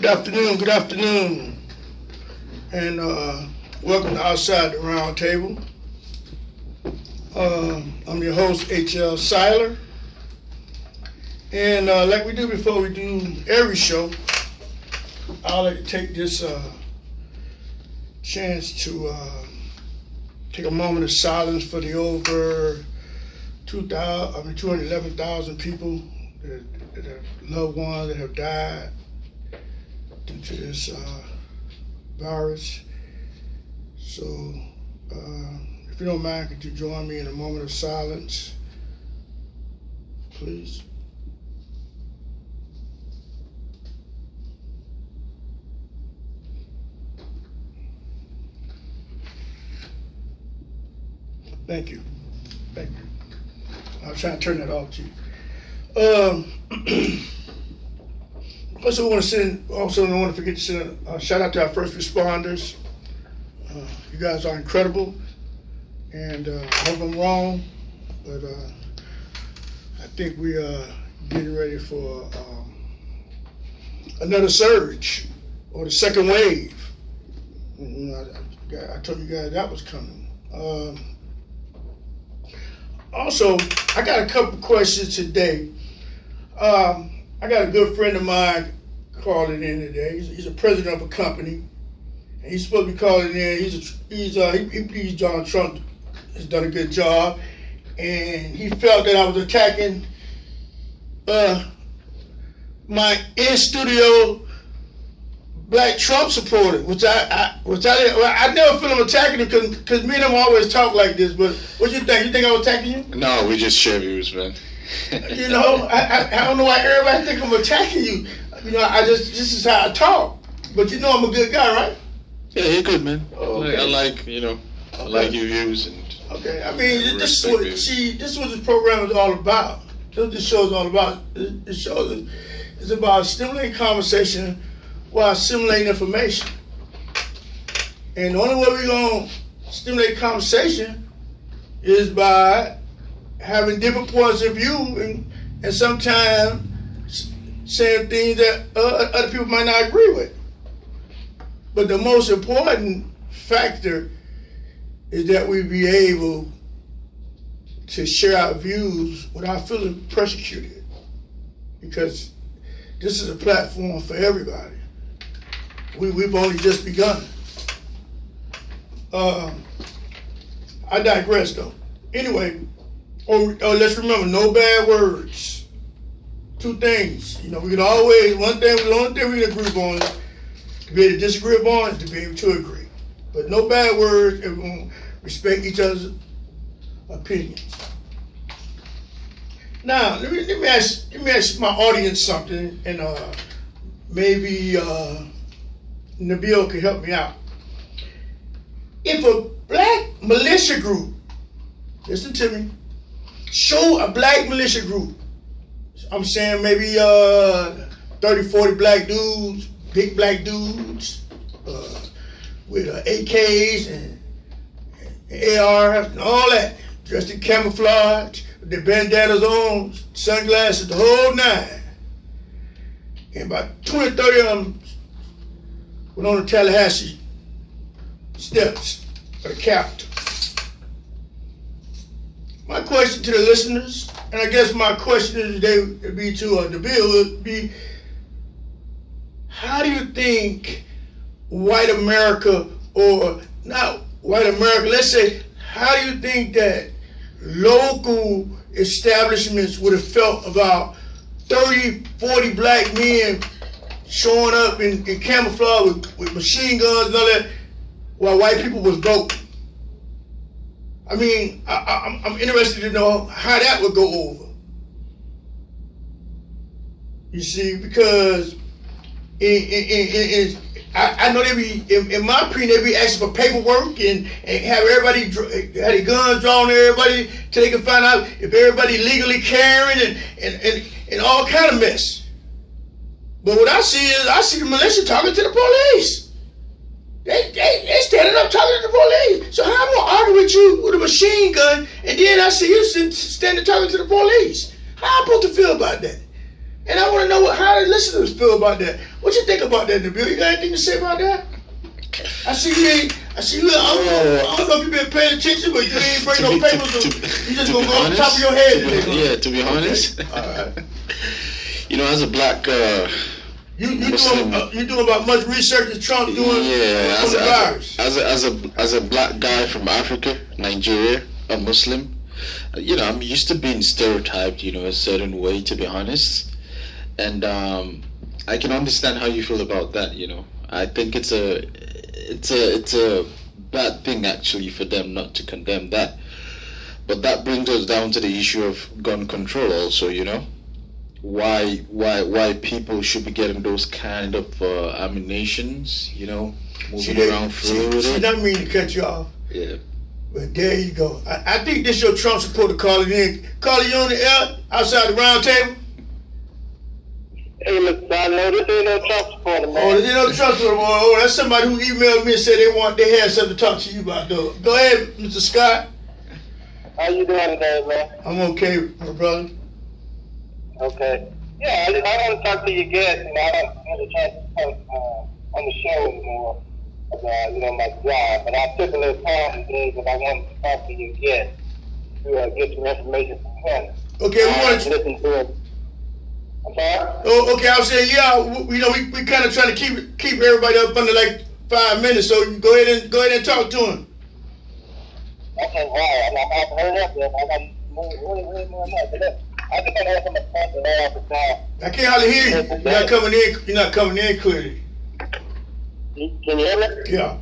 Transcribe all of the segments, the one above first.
Good afternoon, and welcome to Outside the Round Table. I'm your host, H.L. Seiler, and like we do before we do every show, I'd like to take this chance to take a moment of silence for the over 211,000 people that have loved ones that have died due to this virus. So, if you don't mind, could you join me in a moment of silence, please? Thank you. Thank you. I was trying to turn that off to you. Also, want to forget to send a shout out to our first responders. You guys are incredible, and I hope I'm wrong, but I think we are getting ready for another surge or the second wave. I told you guys that was coming. Also, I got a couple questions today. I got a good friend of mine calling in today. He's a president of a company, and he's supposed to be calling in. He believes Donald Trump has done a good job, and he felt that I was attacking my in-studio black Trump supporter, which I never feel I'm attacking him because me and him always talk like this. But what you think? You think I'm attacking you? No, we just share views, man. You know, I don't know why everybody think I'm attacking you. You know, this is how I talk. But you know I'm a good guy, right? Yeah, you're good, man. Okay. I like your views and. Okay, I mean, this is what this program is all about. This is what this show is all about. This show is about stimulating conversation while assimilating information. And the only way we're going to stimulate conversation is by having different points of view and sometimes saying things that other people might not agree with. But the most important factor is that we be able to share our views without feeling persecuted, because this is a platform for everybody. We've only just begun. I digress though. Anyway, let's remember, no bad words. Two things. You know, we can always, the only thing we can agree on is to be able to disagree upon is to be able to agree. But no bad words, and we're going to respect each other's opinions. Now, let me ask my audience something, and maybe Nabil can help me out. If a black militia group, listen to me, show a black militia group, I'm saying maybe 30, 40 black dudes, big black dudes, with AKs and ARs and all that, dressed in camouflage, with their bandanas on, sunglasses, the whole nine. And about 20, 30 of them went on the Tallahassee steps for the Capitol. My question to the listeners, and I guess my question today would be to Nabil, would be, how do you think white America, or not white America, let's say, how do you think that local establishments would have felt about 30, 40 black men showing up in camouflage with machine guns and all that while white people was broke? I mean, I'm interested to know how that would go over. You see, because I know they be, in my opinion, they be asking for paperwork and have everybody have their guns drawn on everybody till they can find out if everybody legally carrying and all kind of mess. But what I see the militia talking to the police. They standing up talking to the police. So how am I gonna argue with you with a machine gun and then I see you standing talking to the police? How am I supposed to feel about that? And I want to know how the listeners feel about that. What you think about that, Nabil? You got anything to say about that? I see you. I don't know if you've been paying attention, but you ain't bring no papers. You just gonna go on top of your head today. Yeah, to be honest. Okay. All right. You know, as a black you doing about much research that Trump doing on the virus. As a black guy from Africa, Nigeria, a Muslim, you know, I'm used to being stereotyped, you know, a certain way, to be honest. And I can understand how you feel about that, you know. I think it's a bad thing actually for them not to condemn that. But that brings us down to the issue of gun control also, you know. Why people should be getting those kind of ammunitions, you know, moving around freely with it. I don't mean to cut you off. Yeah. But there you go. I think this your Trump supporter calling in. Calling you on the air outside the round table. Hey, Mr. I know this ain't no Trump supporter, man. Oh, this ain't no Trump supporter. Oh, that's somebody who emailed me and said they had something to talk to you about, though. Go ahead, Mr. Scott. How you doing today, man? I'm okay, my brother. Okay. Yeah, I want to talk to your guest, and I don't have a chance to talk on the show anymore about, you know, my job. But I took a little time today because I wanted to talk to your guest to get some information from him. Okay, we want to listen to him. I'm sorry? Oh, okay, I was saying, yeah, you know, we kind of trying to keep everybody up under like 5 minutes, so you go ahead and talk to him. Okay, wow, I'm about to hurry up there. I got way more than that. I just want to have some attention right off the top. I can't hardly hear you. You're not coming in clearly. Can you hear me? Yeah.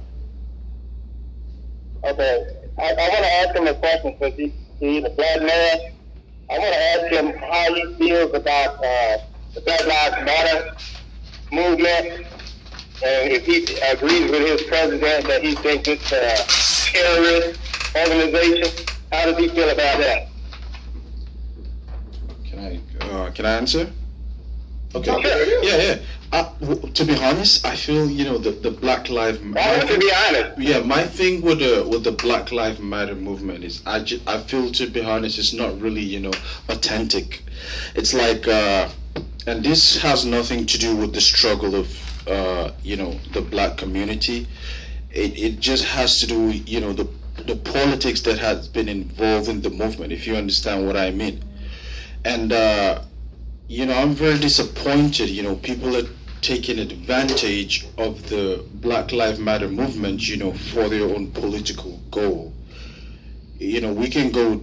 Okay. I want to ask him a question because he's a black man. I want to ask him how he feels about the Black Lives Matter movement, and if he agrees with his president that he thinks it's a terrorist organization. How does he feel about that? Can I answer? Okay. Sure. Yeah. To be honest, I feel, you know, the Black Lives Matter. To be honest. Yeah, my thing with the Black Lives Matter movement is I feel, to be honest, it's not really, you know, authentic. It's like, and this has nothing to do with the struggle of, you know, the black community. It just has to do with, you know, the politics that has been involved in the movement, if you understand what I mean. And, you know, I'm very disappointed, you know, people are taking advantage of the Black Lives Matter movement, you know, for their own political goal. You know, we can go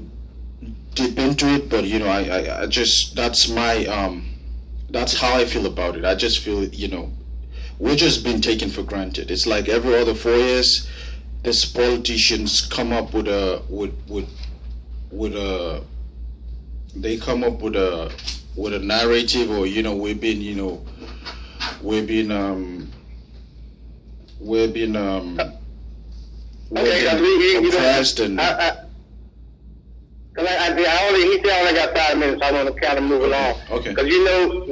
deep into it, but, you know, I just, that's my, that's how I feel about it. I just feel, you know, we're just being taken for granted. It's like every other 4 years, these politicians come up with a they come up with a narrative, or, you know, we've been oppressed and. He said I only got 5 minutes. I want to kind of move along. Okay. Because, you know,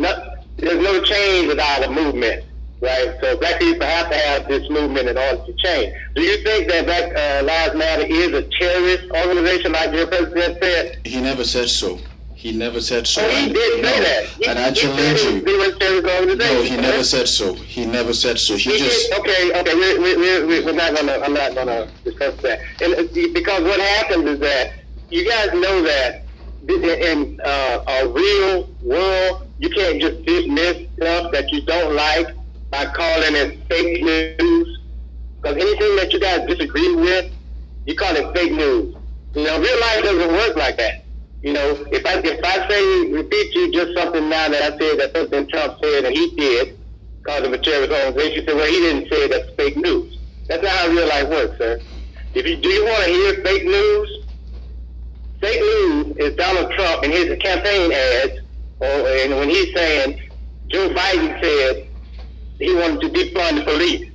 there's no change without a movement, right? So black people have to have this movement in order to change. Do you think that Black Lives Matter is a terrorist organization, like your president said? He never said so. He never said so. Oh, he did say that. And I challenge you. No, he never said so. He never said so. He just. Okay. We're not gonna. I'm not gonna discuss that. And because what happens is that you guys know that in a real world, you can't just dismiss stuff that you don't like by calling it fake news. Because anything that you guys disagree with, you call it fake news. You know, real life doesn't work like that. You know, if I say, repeat you just something now that I said that President Trump said and he did, called him a terrorist organization, you say, well, he didn't say that's fake news. That's not how real life works, sir. Do you want to hear fake news? Fake news is Donald Trump and his campaign ads, and when he's saying Joe Biden said he wanted to defund the police.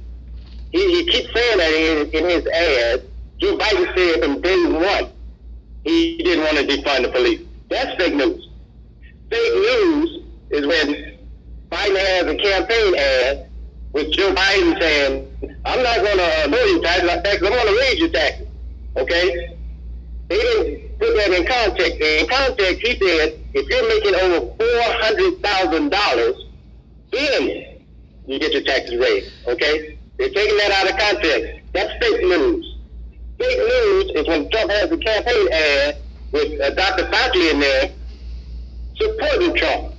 He keeps saying that in his ads. Joe Biden said from day one he didn't want to defund the police. That's fake news. Fake news is when Biden has a campaign ad with Joe Biden saying, I'm not going to lower your taxes, I'm going to raise your taxes. Okay? They didn't put that in context. In context, he said, if you're making over $400,000, then you get your taxes raised. Okay? They're taking that out of context. That's fake news. Fake news is when Trump has a campaign ad with Dr. Fauci in there supporting Trump,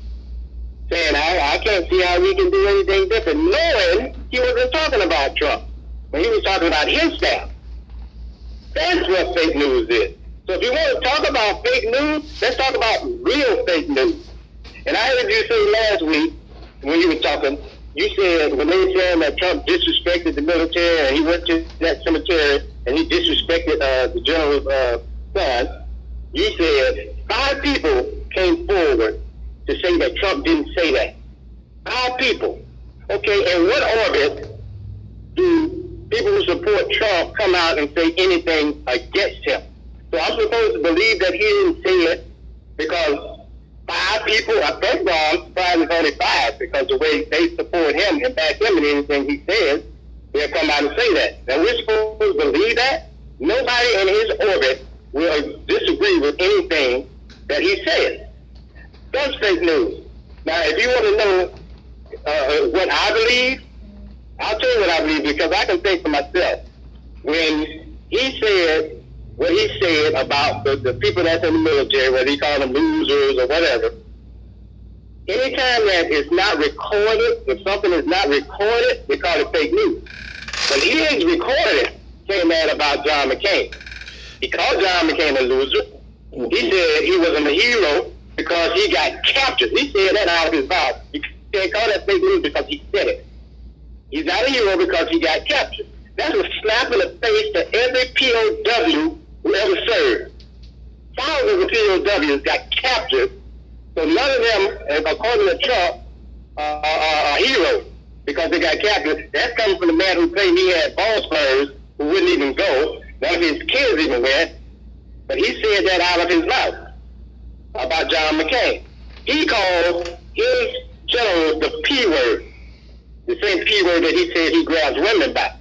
saying, I can't see how we can do anything different, knowing he wasn't talking about Trump, when he was talking about his staff. That's what fake news is. So if you want to talk about fake news, let's talk about real fake news. And I heard you say last week, when you were talking, you said when they were saying that Trump disrespected the military and he went to that cemetery and he disrespected the general's son, you said 5 people came forward to say that Trump didn't say that. 5 people. Okay, in what orbit do people who support Trump come out and say anything against him? So I'm supposed to believe that he didn't say it because 5 people, first of all, I'm surprised it's only 5 because the way they support him and back him in anything he says, they'll come out and say that. Now we're supposed to believe that? Nobody in his orbit will disagree with anything that he says. That's fake news. Now, if you want to know what I believe, I'll tell you what I believe because I can think for myself. When he said what he said about the people that's in the military, whether he called them losers or whatever, anytime that it's not recorded, if something is not recorded, they call it fake news. But he is recorded saying that about John McCain. He called John McCain a loser. He said he wasn't a hero because he got captured. He said that out of his mouth. You can't call that fake news because he said it. He's not a hero because he got captured. That's a slap in the face to every POW who ever served. Thousands of POWs got captured, so none of them, according to Trump, are heroes because they got captured. That's coming from the man who claimed he had ball spurs who wouldn't even go. None of his kids even went. But he said that out of his mouth about John McCain. He called his generals the P word, the same P word that he said he grabs women by.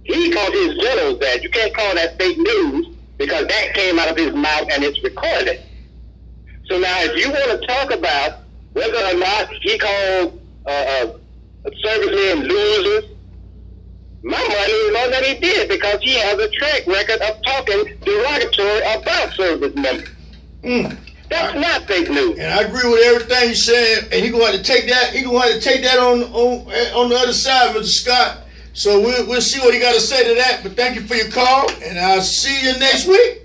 He called his generals that. You can't call that fake news because that came out of his mouth and it's recorded. So now if you want to talk about whether or not he called servicemen losers, my money is on that he did because he has a track record of talking derogatory about service members. That's not fake news. And I agree with everything you said. And he's going to have to take that. He's going to have to take that on the other side, Mr. Scott. So we'll see what he got to say to that. But thank you for your call, and I'll see you next week.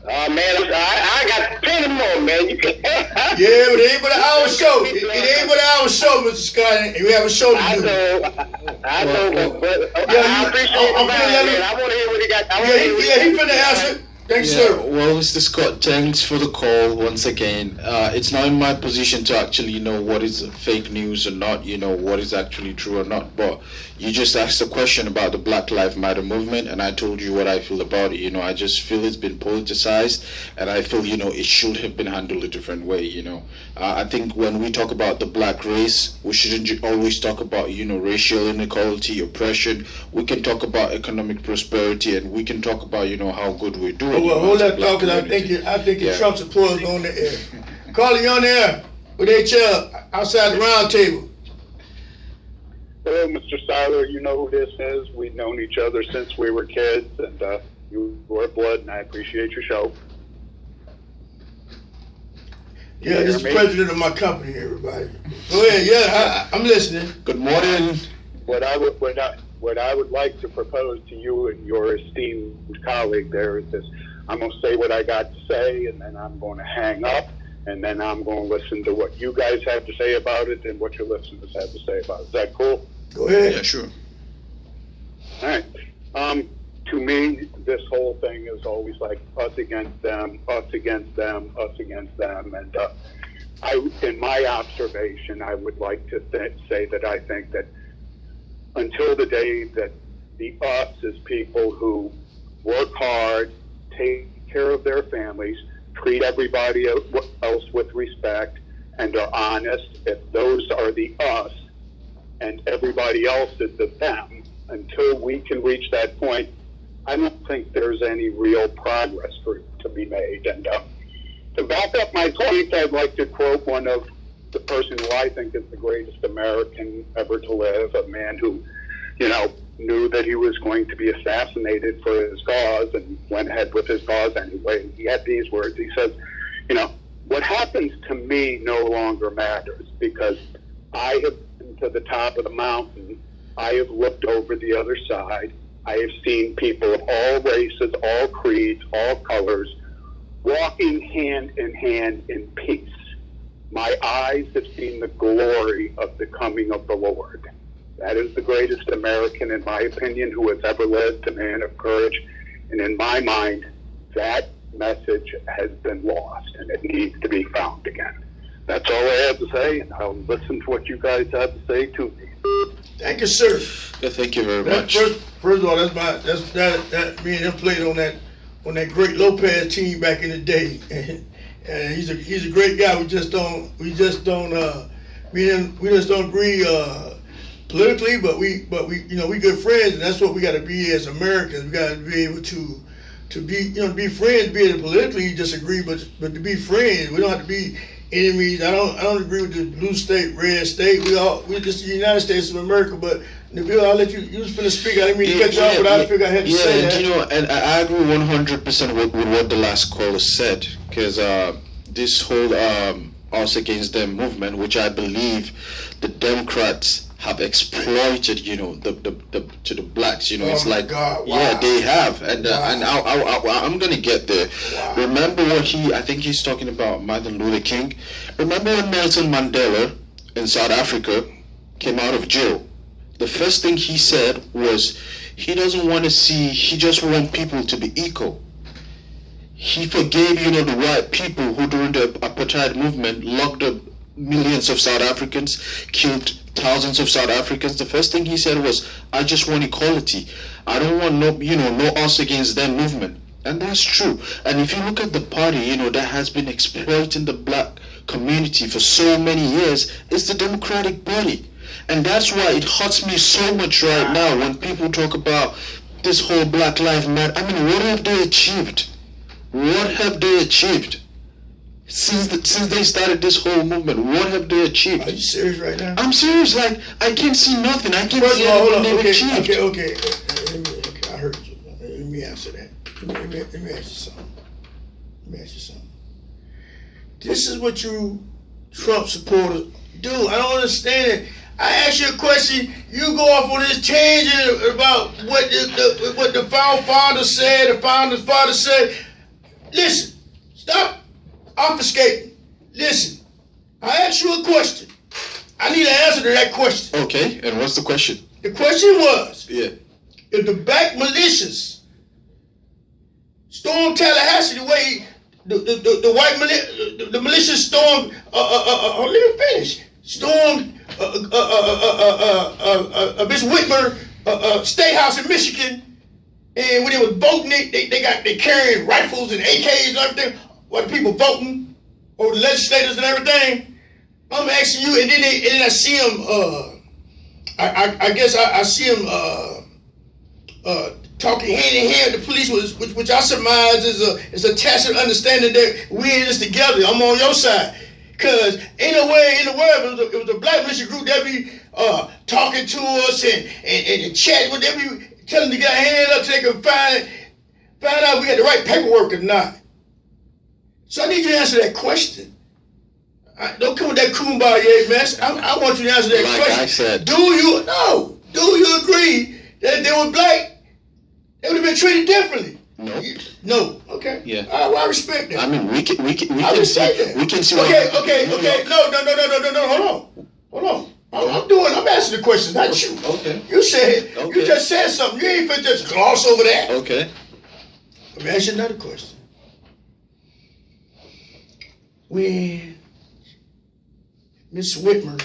Man, I got plenty more, man. You can. Yeah, but it ain't but an hour show. It ain't but an hour show, Mr. Scott. And we have a show to do. I know, but I appreciate it, man. I want to hear what he got. Yeah, he finna answer. Thanks, sir. Well, Mr. Scott, thanks for the call once again. It's not in my position to actually know what is fake news or not, what is actually true or not. But you just asked a question about the Black Lives Matter movement, and I told you what I feel about it. I just feel it's been politicized, and I feel, it should have been handled a different way, I think when we talk about the black race, we shouldn't always talk about, racial inequality, oppression. We can talk about economic prosperity, and we can talk about, how good we're doing. Well, hold that talk, because I think the Trump supporters on the air. Carly, you on the air with HL outside the round table. Hello, Mr. Seiler. You know who this is. We've known each other since we were kids, and you are blood, and I appreciate your show. Yeah, this is the president of my company, everybody. Go ahead. Yeah, I'm listening. Good morning. What I would like to propose to you and your esteemed colleague there is this. I'm going to say what I got to say, and then I'm going to hang up, and then I'm going to listen to what you guys have to say about it and what your listeners have to say about it. Is that cool? Go ahead. Yeah, sure. All right. To me, this whole thing is always like us against them, us against them, us against them. And in my observation, I would like to say that I think that until the day that the us is people who work hard, take care of their families, treat everybody else with respect, and are honest, if those are the us and everybody else is the them, until we can reach that point, I don't think there's any real progress to be made. And to back up my point, I'd like to quote one of the person who I think is the greatest American ever to live, a man who, knew that he was going to be assassinated for his cause and went ahead with his cause anyway. He had these words. He says, what happens to me no longer matters, because I have been to the top of the mountain. I have looked over the other side. I have seen people of all races, all creeds, all colors, walking hand in hand in peace. My eyes have seen the glory of the coming of the Lord. That is the greatest American, in my opinion, who has ever lived, a man of courage. And in my mind, that message has been lost, and it needs to be found again. That's all I have to say, and I'll listen to what you guys have to say to me. Thank you, sir. Yeah, thank you very much. First of all, that me and him played on that great Lopez team back in the day, and he's a great guy. We just don't agree politically, but we we good friends, and that's what we got to be as Americans. We got to be able to be friends, be able to politically disagree, but to be friends. We don't have to be enemies. I don't agree with the blue state, red state. We're just the United States of America. But Nabil, I'll let you was finna speak. I didn't mean to cut you off, but I figured I had to say that. And I agree 100% with what the last caller said, because this whole us against them movement, which I believe the Democrats have exploited, to the blacks, it's like, God, wow. Yeah, they have, and Wow. I'm gonna get there. Wow. Remember I think he's talking about Martin Luther King. Remember when Nelson Mandela in South Africa came out of jail? The first thing he said was he just want people to be equal. He forgave, the white people who during the apartheid movement locked up millions of South Africans, killed thousands of South Africans. The first thing he said was, I just want equality. I don't want no us against them movement. And that's true. And if you look at the party, that has been exploiting the black community for so many years, it's the Democratic Party. And that's why it hurts me so much right now when people talk about this whole Black Lives Matter. I mean, what have they achieved? What have they achieved? Since they started this whole movement, what have they achieved? Are you serious right now? I'm serious. Like, I can't see nothing. I can't see anything they've achieved. Okay. I heard you. Let me answer that. Let me ask you something. This is what you Trump supporters do. I don't understand it. I ask you a question, you go off on this tangent about what the father said, the founder's father said. Listen, stop obfuscating. Listen, I asked you a question. I need an answer to that question. Okay, and what's the question? The question was, if the black militias stormed Tallahassee the way the white militias stormed, let me finish, stormed Miss Whitmer State House in Michigan, and when they was voting, they carrying rifles and AKs and everything. What people voting over the legislators and everything. I'm asking you, and then I see them. I guess I see them talking hand in hand with the police, which I surmise is a tacit understanding that we in this together. I'm on your side. Cause ain't no way in the world it was a black militia group that be talking to us and chatting with them, be telling them to get a hand up so they can find out if we got the right paperwork or not. So I need you to answer that question. Don't come with that kumbaya mess. I want you to answer that question. Like I said. Do you agree that if they were black, they would have been treated differently? No. Okay. Yeah. Well, I respect that. I mean, we can that. We can see. Okay. No. Hold on. I'm asking the question, not you. Okay. You just said something. You ain't finna just gloss over that. Okay. Let me ask you another question. When Miss Whitmer,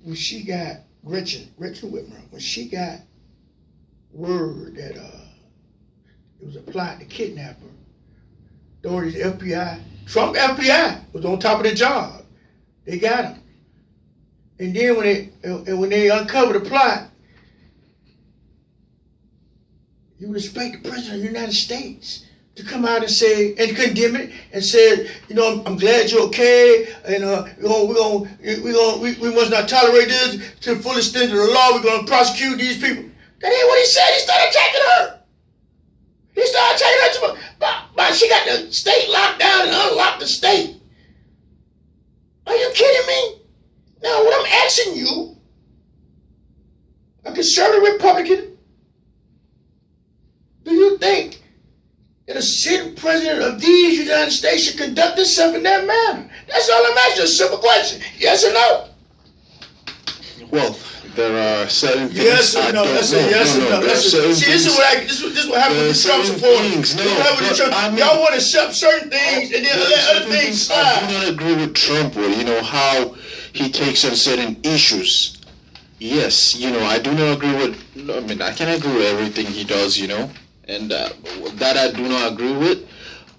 when she got Gretchen Whitmer, when she got word that it was a plot to kidnap her, authorities, FBI, Trump FBI was on top of the job. They got him. And then when they uncovered the plot, you would expect the President of the United States to come out and say and condemn it and said, you know, I'm glad you're okay, and we must not tolerate this to the full extent of the law. We're going to prosecute these people. That ain't what he said. He started attacking her. He started attacking her. But she got the state locked down and unlocked the state. Are you kidding me? Now, what I'm asking you, a conservative Republican, do you think that a sitting president of these United States should conduct himself in that manner? That's all I'm asking. A simple question. Yes or no? Well, there are certain things. Yes or no? That's a yes or no. See, this is what happens with the Trump supporters. Y'all want to accept certain things and then let other things slide. I do not agree with Trump with, you know, how he takes on certain issues. Yes, you know, I do not agree with, I mean, I can agree with everything he does, you know, and that I do not agree with.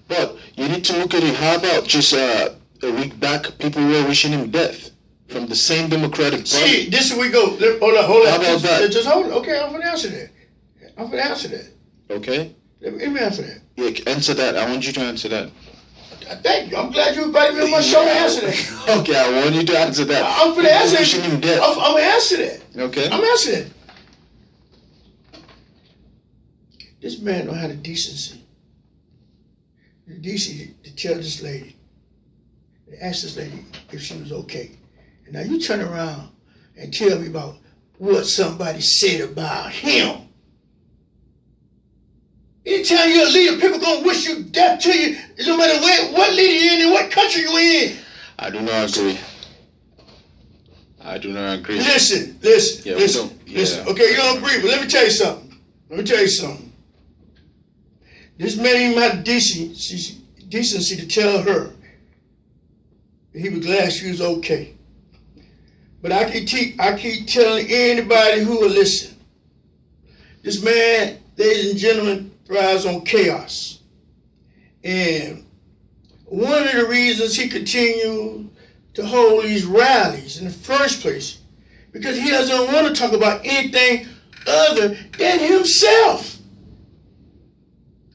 But you need to look at it. How about just a week back, people were wishing him death from the same Democratic Party? See, this is where we go. Hold on. How about that? Just hold it. Okay, I'm going to answer that. Okay. Let me answer that. Yeah, answer that. I want you to answer that. Thank you. I'm glad you invited me on my show to answer that. Okay, I want you to answer that. I'm going to answer that. Wishing him death. I'm going to answer that. Okay. I'm answering that. This man don't have the decency to tell this lady, to ask this lady if she was okay. And now you turn around and tell me about what somebody said about him. Anytime you're a leader, people gonna wish you death to you, no matter what leader you're in and what country you're in. I do not agree. Listen. Yeah, listen. Okay, you don't agree, but let me tell you something. This man even had decency to tell her that he was glad she was okay. But I keep telling anybody who will listen. This man, ladies and gentlemen, thrives on chaos. And one of the reasons he continued to hold these rallies in the first place, because he doesn't want to talk about anything other than himself.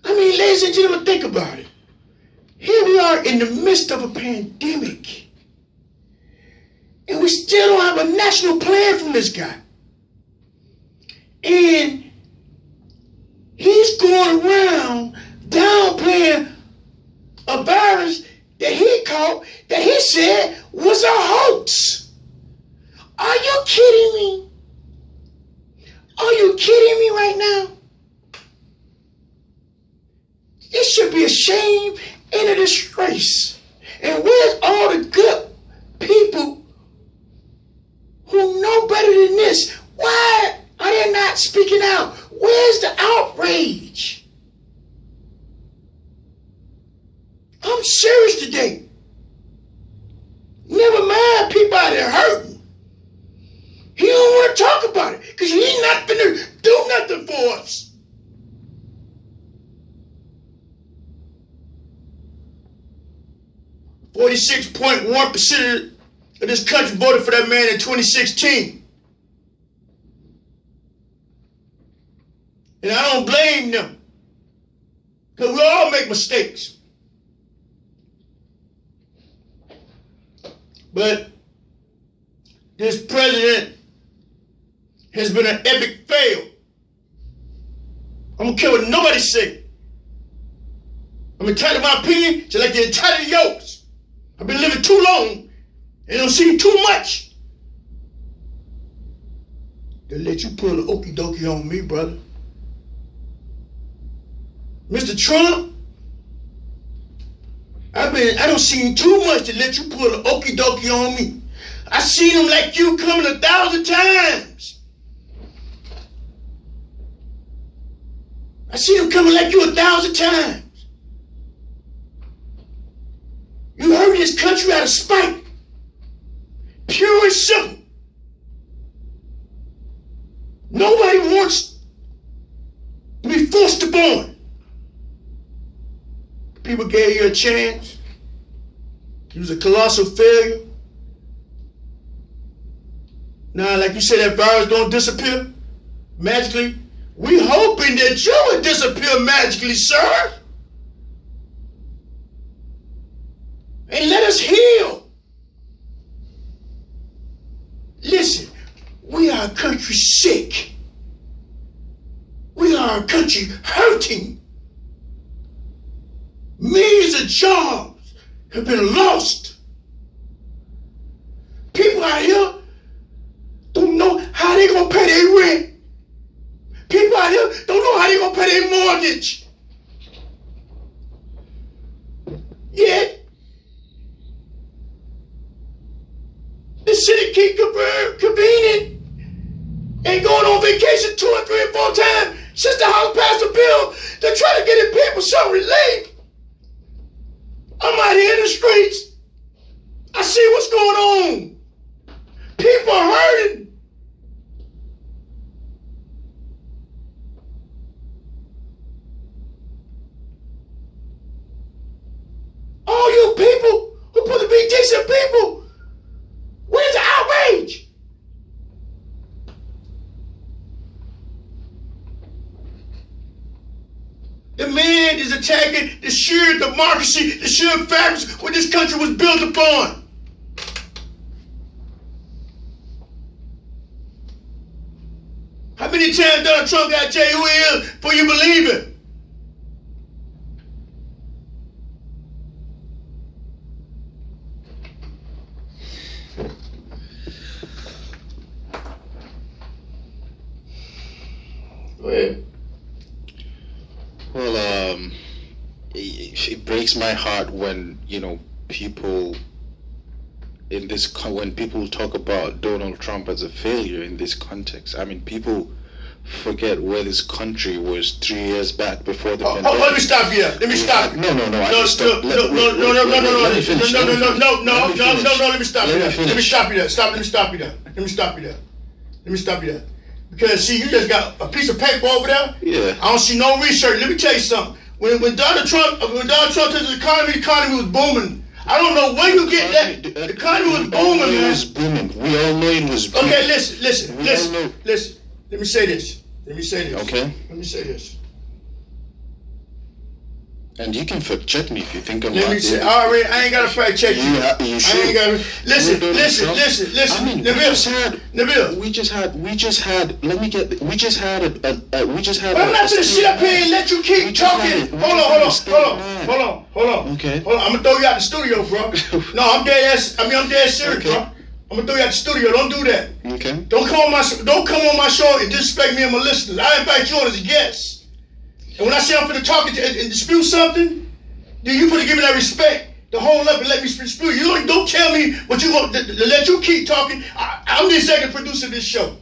I mean, ladies and gentlemen, think about it. Here we are in the midst of a pandemic, and we still don't have a national plan from this guy. And he's going around downplaying a virus that he caught, that he said was a hoax. Are you kidding me? Are you kidding me right now? This should be a shame and a disgrace. And where's all the good people who know better than this? Why are they not speaking out? Where's the outrage? I'm serious today. Never mind people out there hurting. He don't want to talk about it because he's not going to do nothing for us. .1% of this country voted for that man in 2016. And I don't blame them, because we all make mistakes. But this president has been an epic fail. I don't care what nobody say. I'm entitled to my opinion, just like you're entitled to yours. I've been living too long and don't see too much to let you pull the okie dokie on me, brother. Mr. Trump, I don't see too much to let you pull the okie dokie on me. I seen him like you coming 1,000 times. I seen him coming like you 1,000 times. You hurt this country out of spite. Pure and simple. Nobody wants to be forced to born. People gave you a chance. It was a colossal failure. Now, like you said, that virus don't disappear magically. We hoping that you would disappear magically, sir. and let us heal. Listen, we are a country sick. We are a country hurting. Millions of jobs have been lost. People out here don't know how they're going to pay their rent. People out here don't know how they're going to pay their mortgage. Yet, the city keep convening and going on vacation 2 and 3 and 4 times since the House passed a bill to try to get the people some relief. I'm out here in the streets. I see what's going on. People are hurting. All you people who supposed to be decent people, where's the outrage? The man is attacking the sheer democracy, the sheer fabrics what this country was built upon. How many times Donald Trump got to tell you who he is before you believe it? Go ahead. Well, it breaks my heart when people in this when people talk about Donald Trump as a failure in this context. I mean, people forget where this country was 3 years back before the pandemic. Let me stop you. Let me stop you. No. No. Let me stop you there. Because see, you just got a piece of paper over there. Yeah. I don't see no research. Let me tell you something. When Donald Trump took the economy was booming. I don't know where you get that. The economy was booming, man. It was booming. We all know it was booming. Okay, listen. Let me say this. Okay. Let me say this. And you can fact check me if you think I'm Let me say, I ain't got to fact check you. You should. I ain't got to. Listen. I mean, Nabil. we just had. But I'm not gonna sit up here and let you keep talking. Hold on. Okay. Hold on. I'm gonna throw you out the studio, bro. No, I'm dead serious, Okay. bro. I'm gonna throw you out the studio. Don't do that. Okay. Don't come on my show and disrespect me and my listeners. I invite you on as a guest. And when I say I'm finna talk and dispute something, then you finna give me that respect to hold up and let me dispute. You don't tell me what you want to let you keep talking. I'm the executive producer of this show.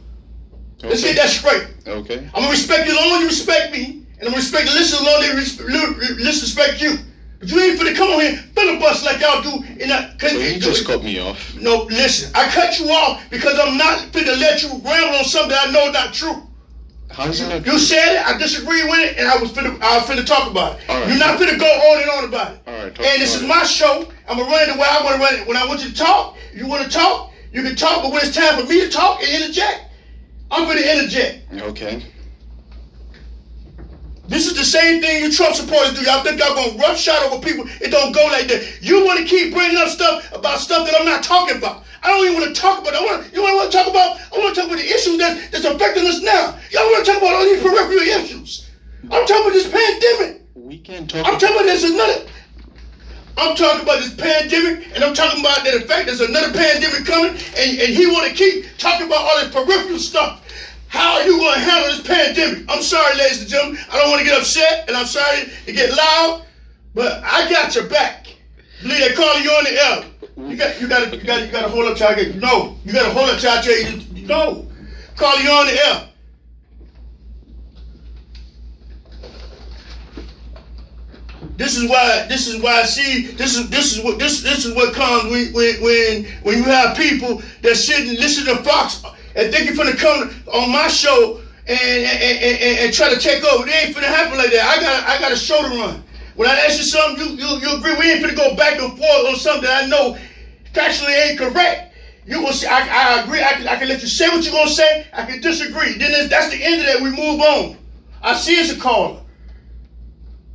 Let's get that straight. Okay. I'm gonna respect you as long as you respect me, and I'm gonna respect the listeners as long as they respect you. But you ain't finna come on here filibust like y'all do in that. Well, you just cut me off. No, listen. I cut you off because I'm not finna let you ramble on something I know not true. How is it not You said it, I disagree with it, and I was finna talk about it. Right. You're not finna go on and on about it. All right, and this is my show. I'm gonna run it the way I want to run it. When I want you to talk, if you want to talk, you can talk. But when it's time for me to talk and interject, I'm gonna interject. Okay. This is the same thing you Trump supporters do. Y'all think y'all gonna roughshod over people? It don't go like that. You want to keep bringing up stuff that I'm not talking about. I don't even want to talk about it. I want to talk about the issues that's affecting us now. Y'all want to talk about all these peripheral issues. I'm talking about this pandemic. We can't talk. I'm talking about this another. I'm talking about this pandemic, and I'm talking about the fact there's another pandemic coming, and he want to keep talking about all this peripheral stuff. How are you going to handle this pandemic? I'm sorry, ladies and gentlemen. I don't want to get upset, and I'm sorry to get loud, but I got your back. Believe they calling you on the air. You got to hold up till I get no. You got to hold up till I tell you no. Call you on the air. This is why I see this is what comes when you have people that sit and listen to Fox and think you're finna come on my show and try to take over. It ain't finna happen like that. I got a show to run. When I ask you something, you agree. We ain't finna go back and forth on something that I know factually ain't correct. You will say, I agree. I can let you say what you're gonna say. I can disagree. Then that's the end of that. We move on. I see as a caller.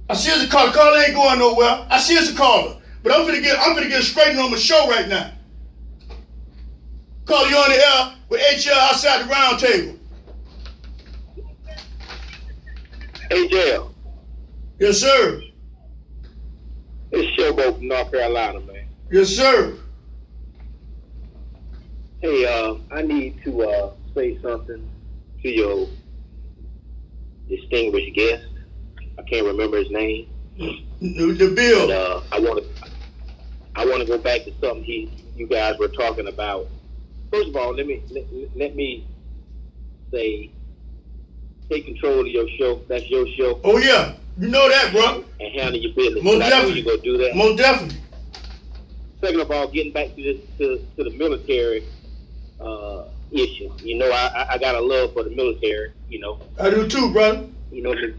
Caller ain't going nowhere. I see as a caller. But I'm gonna get straight on my show right now. Call you on the air with HL outside the round table. HL. Yes, sir. It's Showboat from North Carolina, man. Yes, sir. Hey, I need to say something to your distinguished guest. I can't remember his name. The bill. But, I want to go back to something you guys were talking about. First of all, let me say, take control of your show. That's your show. Oh yeah, you know that, bro. And handle your business. Most I definitely. know you go do that. Most definitely. Second of all, getting back to this to the military issue. You know, I got a love for the military. You know. I do too, brother. You know me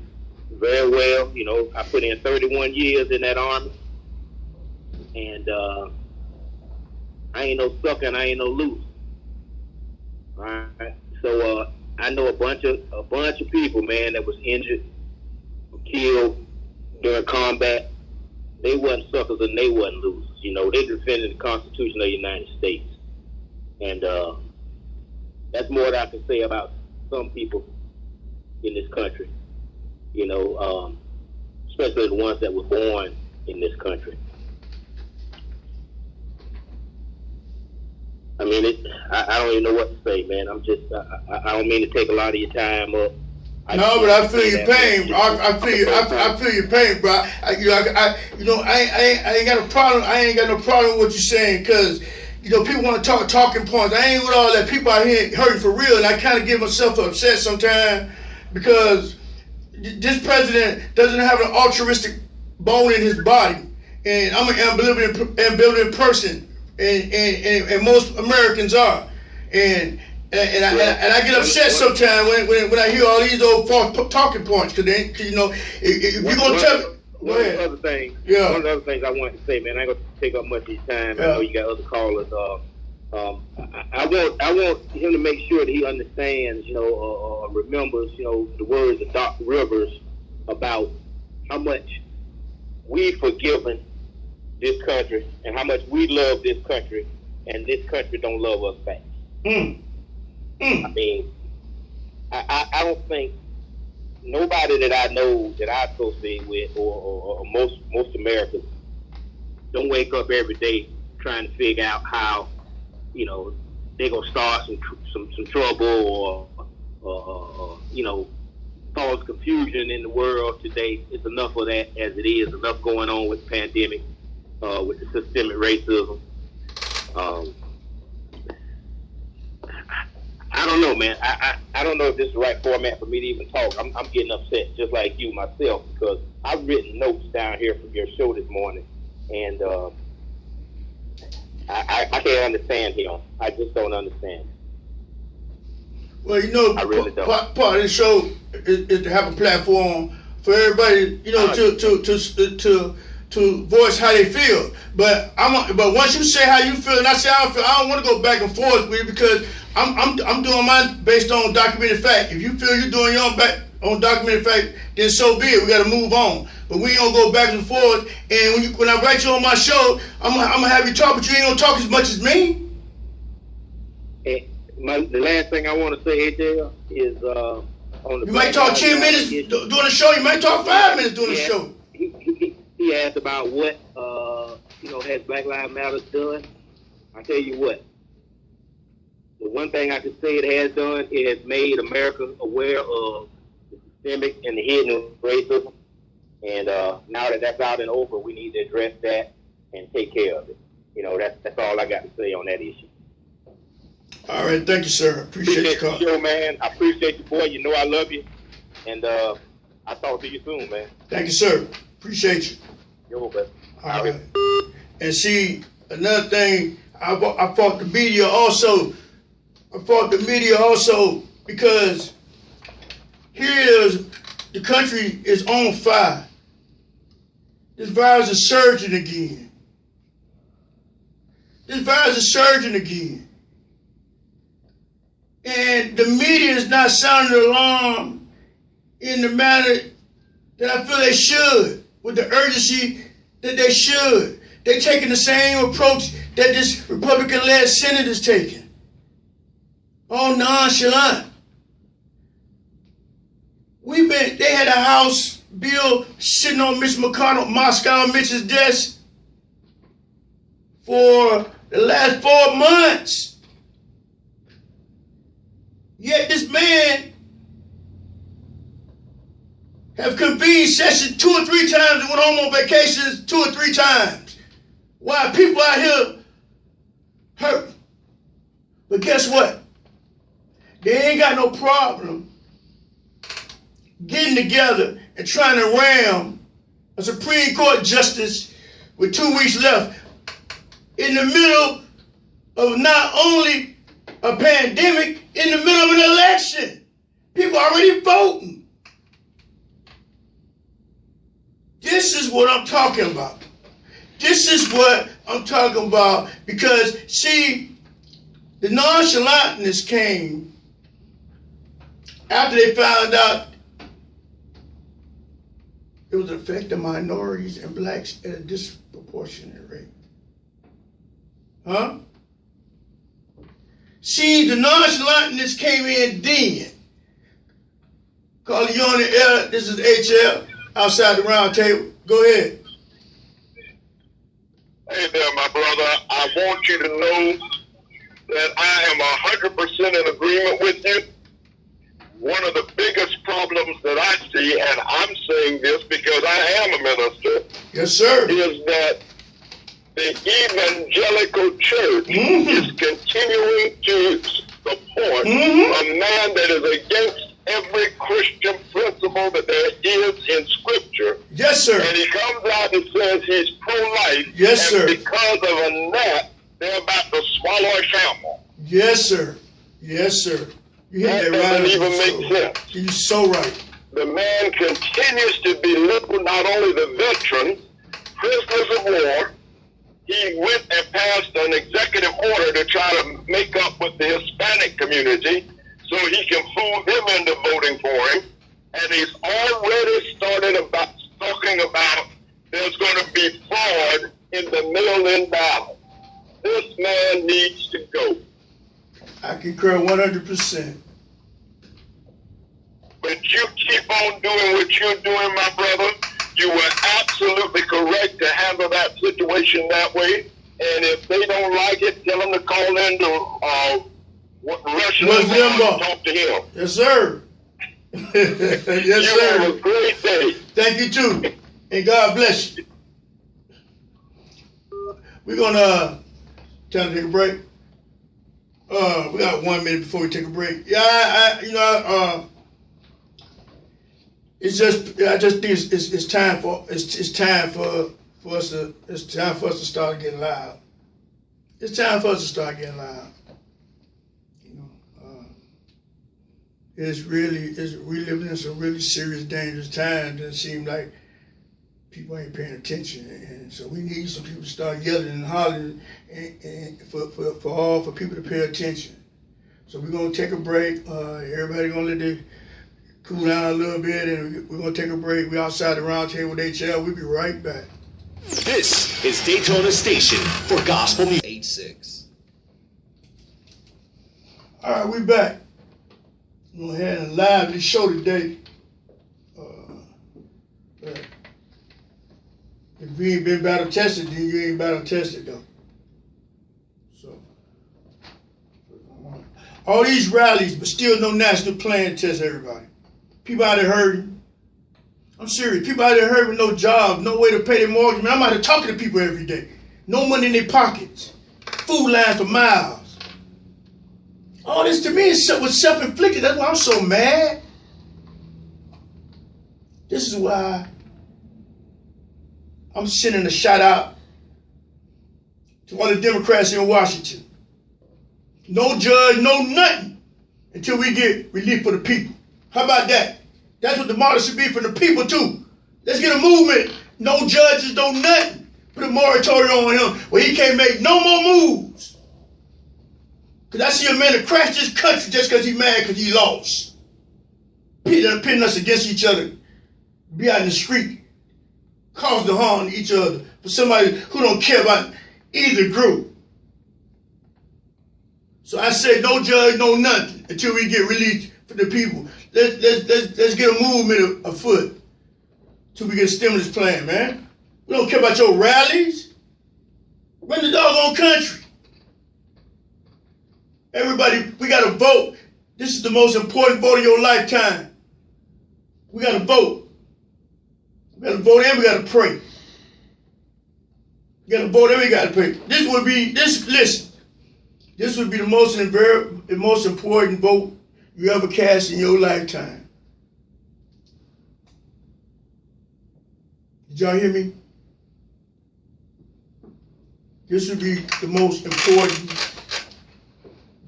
very well. You know, I put in 31 years in that army, and I ain't no sucker and I ain't no loser. All right. So I know a bunch of people, man, that was injured, killed during combat. They wasn't suckers and they wasn't losers. You know, they defended the Constitution of the United States, and that's more that I can say about some people in this country. You know, especially the ones that were born in this country. I mean, I don't even know what to say, man. I don't mean to take a lot of your time up. No, but I feel your pain. I feel your pain, bro. I ain't got a problem. I ain't got no problem with what you're saying, because you know people want to talk talking points. I ain't with all that. People out here hurting for real, and I kind of get myself upset sometimes because this president doesn't have an altruistic bone in his body, and I'm an ambivalent person, and most Americans are, and I get upset sometimes when I hear all these old false talking points, because you know if you're gonna tell me. Go ahead. One of the other things I wanted to say, man, I ain't gonna take up much of your time. Yeah. I know you got other callers. I want him to make sure that he understands, you know, remembers, you know, the words of Doc Rivers about how much we've forgiven this country and how much we love this country, and this country don't love us back. I mean, I don't think nobody that I know that I associate with, or most Americans, don't wake up every day trying to figure out how, you know, they're gonna start some trouble or you know, cause confusion in the world today. It's enough of that as it is. Enough going on with the pandemic, with the systemic racism. I don't know, man. I don't know if this is the right format for me to even talk. I'm getting upset just like you myself, because I've written notes down here from your show this morning, and I can't understand him. I just don't understand. Well, you know, I really don't. part of the show is to have a platform for everybody, you know, to voice how they feel. But once you say how you feel and I say how I feel, I don't want to go back and forth with you, because I'm doing mine based on documented fact. If you feel you're doing your own back on documented fact, then so be it. We got to move on. But we ain't gonna go back and forth. And when I write you on my show, I'm gonna have you talk, but you ain't gonna talk as much as me. The last thing I want to say, AJ, is on the. You might talk 10 minutes during the show. You might talk 5 minutes during the show. He asked about what you know, has Black Lives Matter done. I tell you what. The one thing I can say it has done, it has made America aware of the systemic and the hidden racism. And now that that's out and over, we need to address that and take care of it. You know, that's all I got to say on that issue. All right, thank you, sir. Appreciate the your call. show, man. I appreciate you, boy. You know I love you. And I'll talk to you soon, man. Thank you, sir. Appreciate you. You're welcome. All right. And see, another thing, I fought the media also. Because here it is, the country is on fire. This virus is surging again. And the media is not sounding the alarm in the manner that I feel they should, with the urgency that they should. They're taking the same approach that this Republican-led Senate is taking. All nonchalant. They had a House bill sitting on Mitch McConnell, Moscow Mitch's desk for the last 4 months. Yet this man have convened sessions 2 or 3 times and went home on vacations 2 or 3 times. Why people out here hurt. But guess what? They ain't got no problem getting together and trying to ram a Supreme Court justice with 2 weeks left in the middle of not only a pandemic, in the middle of an election. People already voting. This is what I'm talking about. This is what I'm talking about because, see, the nonchalantness came after they found out it was affecting minorities and blacks at a disproportionate rate. Huh? See, the nonchalantness came in then. Calling you on the air, this is HL, outside the round table. Go ahead. Hey there, my brother. I want you to know that I am 100% in agreement with you. One of the biggest problems that I see, and I'm saying this because I am a minister, yes, sir, is that the evangelical church is continuing to support a man that is against every Christian principle that there is in Scripture. Yes, sir. And he comes out and says he's pro-life. Yes, and sir. because of a gnat, they're about to swallow a camel. Yes, sir. Yes, sir. You hit that right. Doesn't even make sense. You're so right. The man continues to belittle not only the veterans, prisoners of war. He went and passed an executive order to try to make up with the Hispanic community so he can fool them into voting for him. And he's already started talking about there's going to be fraud in the mail-in ballot. This man needs to go. I concur 100%. But you keep on doing what you're doing, my brother. You were absolutely correct to handle that situation that way. And if they don't like it, tell them to call in to Rush Limbaugh and talk to him. Yes, sir. Yes, you sir. Have a great day. Thank you, too. And God bless you. We're going to time to take a break. We got 1 minute before we take a break. Yeah, it's just, I just think it's time for us to start getting loud. It's time for us to start getting loud. We living in some really serious, dangerous times, and it seems like people ain't paying attention, and so we need some people to start yelling and hollering, and for people to pay attention. So we're gonna take a break. Everybody gonna let it cool down a little bit, and we're gonna take a break. We're outside the round table with HL. We'll be right back. This is Daytona Station for Gospel Music 86. All right, we back. We're going to have a lively show today. If you ain't been battle tested, then you ain't battle tested though. So, all these rallies, but still no national plan to test everybody. People out there hurting. I'm serious. People out there hurting with no job, no way to pay their mortgage. Man, I'm out there talking to people every day. No money in their pockets. Food lines for miles. All this to me was self-inflicted. That's why I'm so mad. This is why I'm sending a shout out to all the Democrats in Washington. No judge, no nothing until we get relief for the people. How about that? That's what the model should be for the people too. Let's get a movement. No judges, no nothing. Put a moratorium on him where he can't make no more moves. Because I see a man that crashed this country just because he's mad because he lost. Pitting us against each other. Be out in the street. Cause the harm to each other. for somebody who don't care about either group. So I said, no judge, no nothing until we get released for the people. Let's get a movement afoot till we get a stimulus plan, man. We don't care about your rallies. Run the doggone country. Everybody, we got to vote. This is the most important vote of your lifetime. We got to vote. We got to vote and we got to pray. We got to vote and we got to pray. This would be the most important vote you ever cast in your lifetime. Did y'all hear me? This would be the most important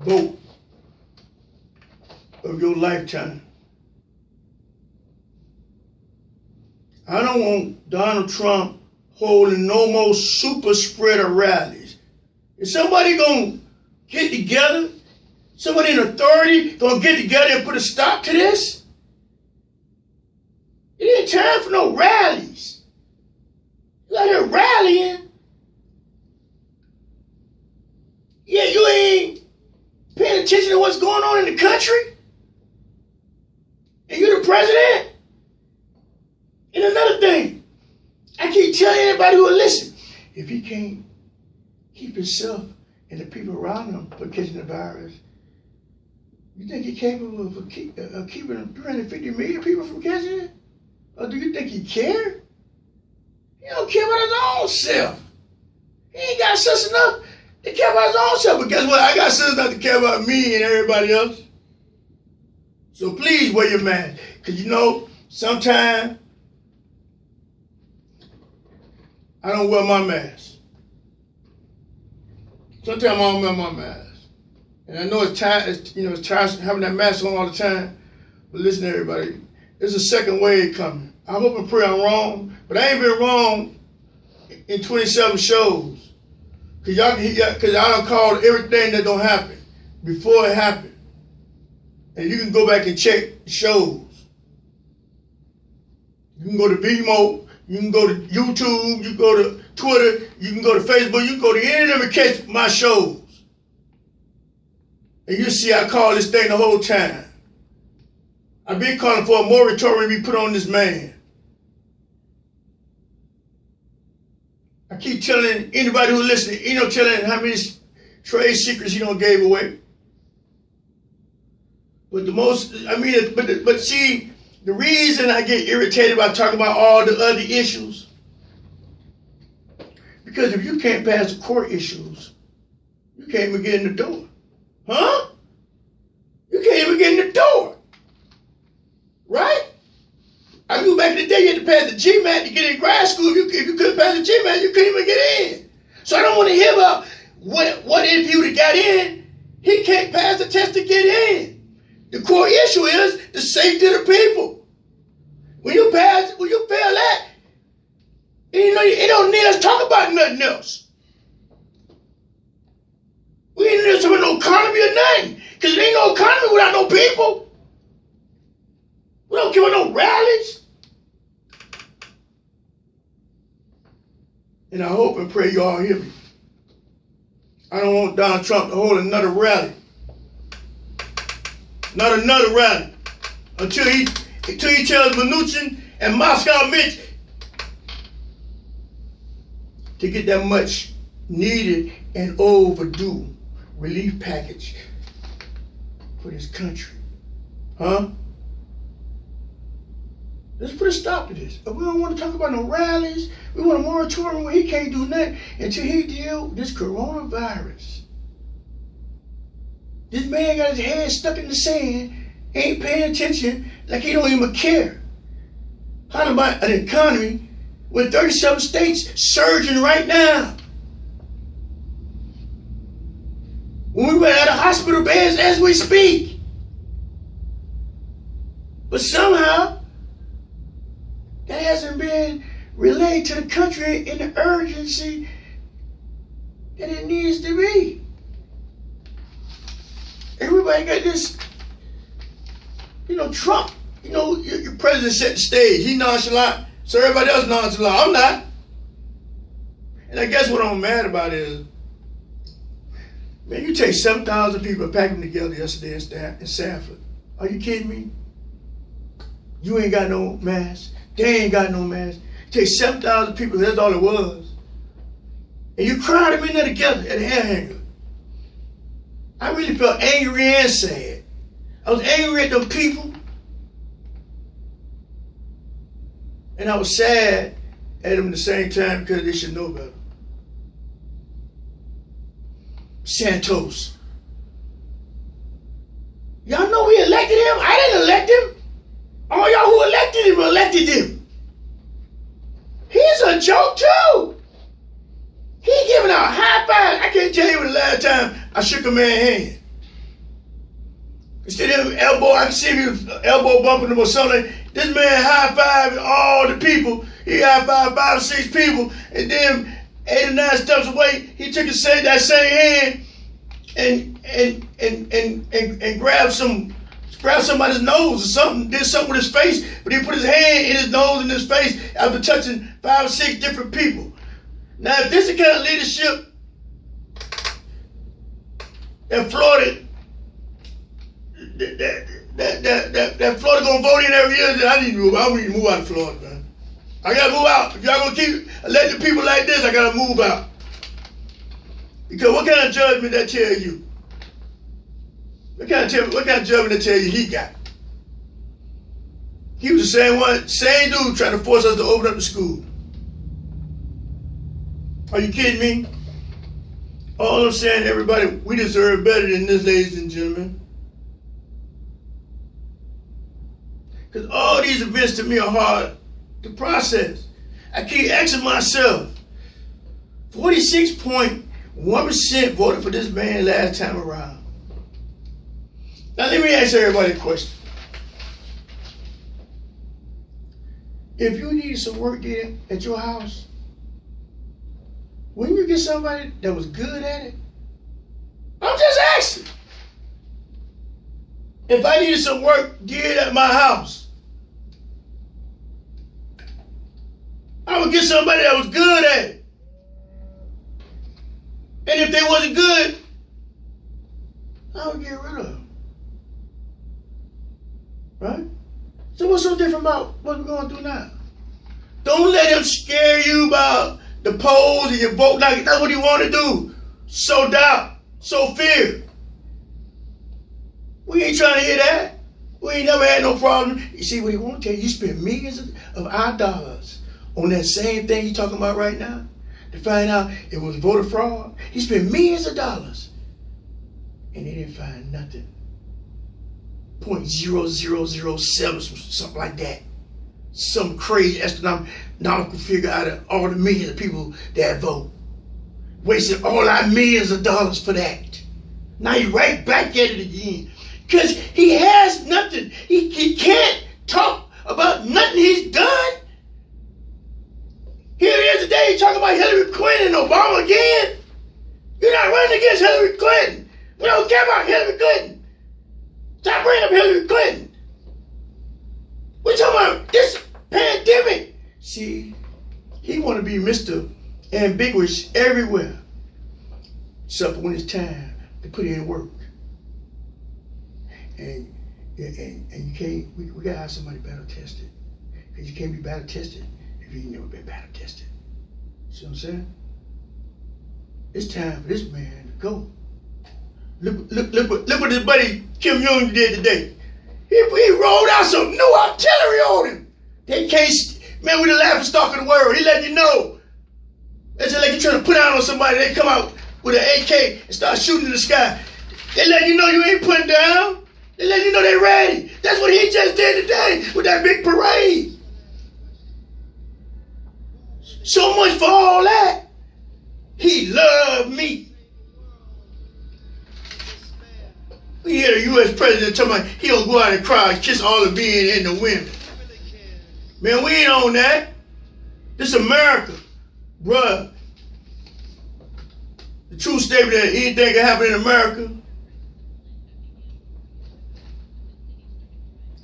vote of your lifetime. I don't want Donald Trump holding no more super spreader rallies. Is somebody gonna get together? Somebody in authority gonna get together and put a stop to this? It ain't time for no rallies. You out here rallying. Yeah, you ain't paying attention to what's going on in the country. And you're the president. And another thing, I keep telling anybody who will listen, if he can't keep himself and the people around him from catching the virus, you think he's capable of keeping 350 million people from catching it? Or do you think he cares? He don't care about his own self. He ain't got sense enough to care about his own self. But guess what? I got sense enough to care about me and everybody else. So please wear your mask. Because you know, sometimes I don't wear my mask. Sometimes I don't wear my mask. And I know it's tiresome having that mask on all the time. But listen, everybody, there's a second wave coming. I hope and pray I'm wrong, but I ain't been wrong in 27 shows. Cause I done called everything that don't happen before it happened. And you can go back and check the shows. You can go to Vimeo, you can go to YouTube, you can go to Twitter, you can go to Facebook, you can go to any of them and catch my shows. And you see I call this thing the whole time. I've been calling for a moratorium to be put on this man. I keep telling anybody who listens, telling how many trade secrets he done gave away. But but see, the reason I get irritated about talking about all the other issues, because if you can't pass the court issues, you can't even get in the door. Huh? You can't even get in the door. Right? I knew back in the day you had to pass the GMAT to get in grad school. If you couldn't pass the GMAT, you couldn't even get in. So I don't want to hear about what if you would have got in. He can't pass the test to get in. The core issue is the safety of the people. When you fail that, it don't need us to talk about nothing else. We ain't need to talk about no economy or nothing. Because there ain't no economy without no people. We don't care about no rallies. And I hope and pray you all hear me. I don't want Donald Trump to hold another rally. Not another rally. Until he tells Mnuchin and Moscow Mitch to get that much needed and overdue relief package for this country. Huh? Let's put a stop to this. We don't want to talk about no rallies. We want a moratorium where he can't do nothing until he deal with this coronavirus. This man got his head stuck in the sand, ain't paying attention, like he don't even care. Talking about an economy with 37 states surging right now. When we were out of hospital beds as we speak. But somehow, that hasn't been relayed to the country in the urgency that it needs to be. Everybody got this, Trump, your president set the stage. He nonchalant, so everybody else nonchalant. I'm not. And I guess what I'm mad about is, man, you take 7,000 people and pack them together yesterday in Sanford. Are you kidding me? You ain't got no mask. They ain't got no mask. You take 7,000 people, that's all it was. And you crowd them in there together at the air hangar. I really felt angry and sad. I was angry at them people. And I was sad at them at the same time because they should know better. Santos. Y'all know we elected him? I didn't elect him. All y'all who elected him. He's a joke too. He giving out high five. I can't tell you when the last time I shook a man's hand. Instead of elbow, I can see if he was elbow bumping him or something. This man high fiving all the people. He high fived 5 or 6 people, and then 8 or 9 steps away, he took that same hand and grabbed somebody's nose or something, did something with his face, but he put his hand in his nose and his face after touching 5 or 6 different people. Now, if this is the kind of leadership that Florida, that Florida gonna vote in every year, then I need to move out of Florida, man. I gotta move out. If y'all gonna keep electing people like this, I gotta move out. Because what kind of judgment that tell you? What kind of judgment that tell you he got? He was the same dude trying to force us to open up the school. Are you kidding me? All I'm saying, everybody, we deserve better than this, ladies and gentlemen. Because all these events to me are hard to process. I keep asking myself, 46.1% voted for this man last time around. Now let me ask everybody a question. If you needed some work done at your house, wouldn't you get somebody that was good at it? I'm just asking. If I needed some work did at my house, I would get somebody that was good at it. And if they wasn't good, I would get rid of them. Right? So what's so different about what we're going through now? Don't let him scare you about the polls and your vote. Like that's what he want to do. Sow doubt, sow fear. We ain't trying to hear that. We ain't never had no problem. You see what he want to tell you? You spend millions of our dollars on that same thing you talking about right now to find out it was voter fraud. He spent millions of dollars and they didn't find nothing. 0.0007, something like that. Some crazy astronomical figure out of all the millions of people that vote. Wasted all our millions of dollars for that. Now he right back at it again. Because he has nothing. He can't talk about nothing he's done. Here it is today talking about Hillary Clinton and Obama again. You're not running against Hillary Clinton. We don't care about Hillary Clinton. Stop bringing up Hillary Clinton. We're talking about this pandemic. See, he want to be Mr. Ambiguous everywhere. Except when it's time to put in work. And you can't, we got to have somebody battle tested. Because you can't be battle tested if you ain't never been battle tested. See what I'm saying? It's time for this man to go. Look what his buddy Kim Jong did today. He rolled out some new artillery on him. They can't, man, we the laughing stock of the world. He letting you know. It's just like you're trying to put out on somebody. They come out with an AK and start shooting in the sky. They letting you know you ain't putting down. They letting you know they ready. That's what he just did today with that big parade. So much for all that. He loved me. We hear the U.S. president talking about he gonna go out and cry and kiss all the men and the women. Man, we ain't on that. This America, bruh. The true statement that anything can happen in America.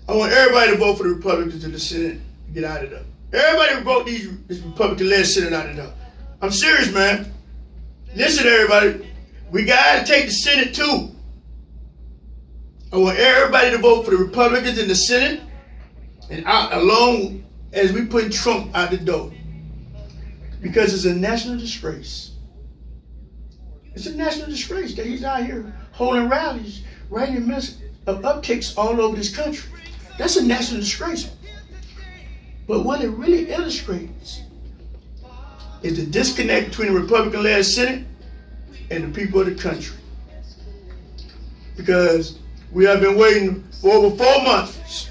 I want everybody to vote for the Republicans in the Senate to get out of there. Everybody vote this Republican-led Senate out of there. I'm serious, man. Listen, everybody. We got to take the Senate, too. I want everybody to vote for the Republicans in the Senate and out along as we put Trump out the door. Because it's a national disgrace. It's a national disgrace that he's out here holding rallies, writing messages of upticks all over this country. That's a national disgrace. But what it really illustrates is the disconnect between the Republican-led Senate and the people of the country. Because we have been waiting for over 4 months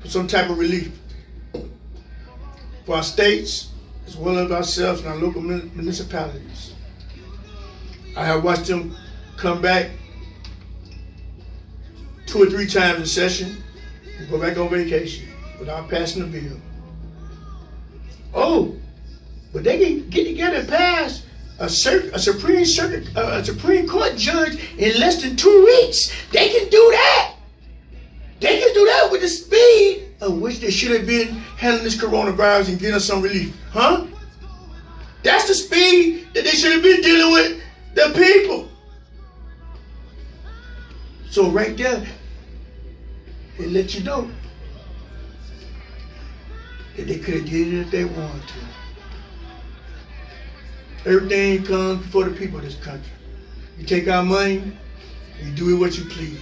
for some type of relief for our states as well as ourselves and our local municipalities. I have watched them come back 2 or 3 times in session and go back on vacation without passing a bill. Oh, but they can get together and pass a Supreme Court judge in less than 2 weeks. They can do that. They can do that with the speed of which they should have been handling this coronavirus and getting us some relief. Huh? That's the speed that they should have been dealing with the people. So right there, it lets you know that they could have did it if they wanted to. Everything comes before the people of this country. You take our money, and you do it what you please.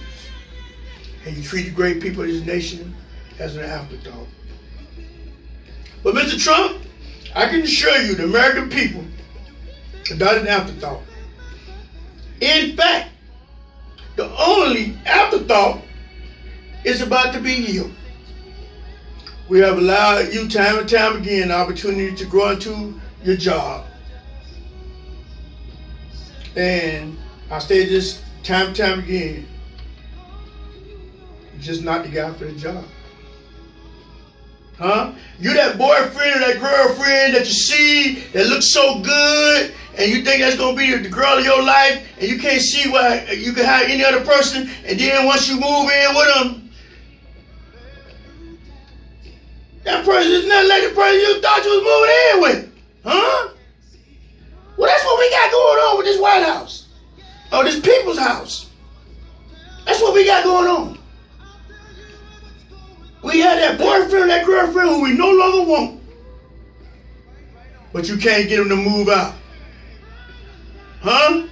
And you treat the great people of this nation as an afterthought. But Mr. Trump, I can assure you the American people are not an afterthought. In fact, the only afterthought is about to be you. We have allowed you time and time again the opportunity to grow into your job. And I say this time and time again, you're just not the guy for the job. Huh? You're that boyfriend or that girlfriend that you see that looks so good and you think that's going to be the girl of your life and you can't see why you can hire any other person, and then once you move in with them, that person is not like the person you thought you was moving in with. Huh? Well, that's what we got going on with this White House. Or this people's house. That's what we got going on. We had that boyfriend or that girlfriend who we no longer want. But you can't get them to move out. Huh?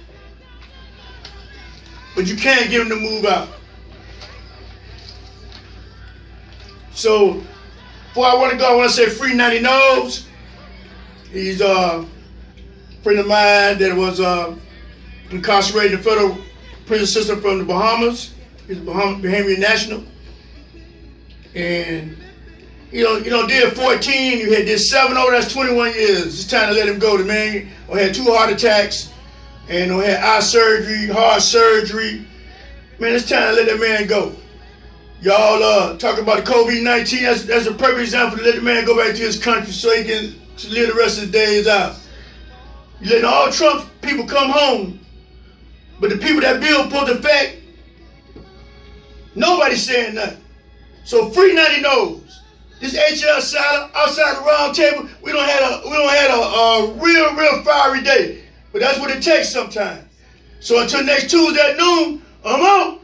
But you can't get them to move out. So, before I want to go, I want to say free 90 Nose. He's a friend of mine that was incarcerated in the federal prison system from the Bahamas. He's a Bahamian national. And you know, did 14, you had did 7 over, that's 21 years. It's time to let him go. The man had 2 heart attacks and had eye surgery, heart surgery. Man, it's time to let that man go. Y'all talk about the COVID-19, that's a perfect example to let the man go back to his country so he can live the rest of his days out. You letting all Trump people come home, but the people that Bill pulled the fact, nobody's saying nothing. So free 90 Nose. This HL Salad outside the round table, we don't have a real fiery day, but that's what it takes sometimes. So until next Tuesday at noon, I'm out.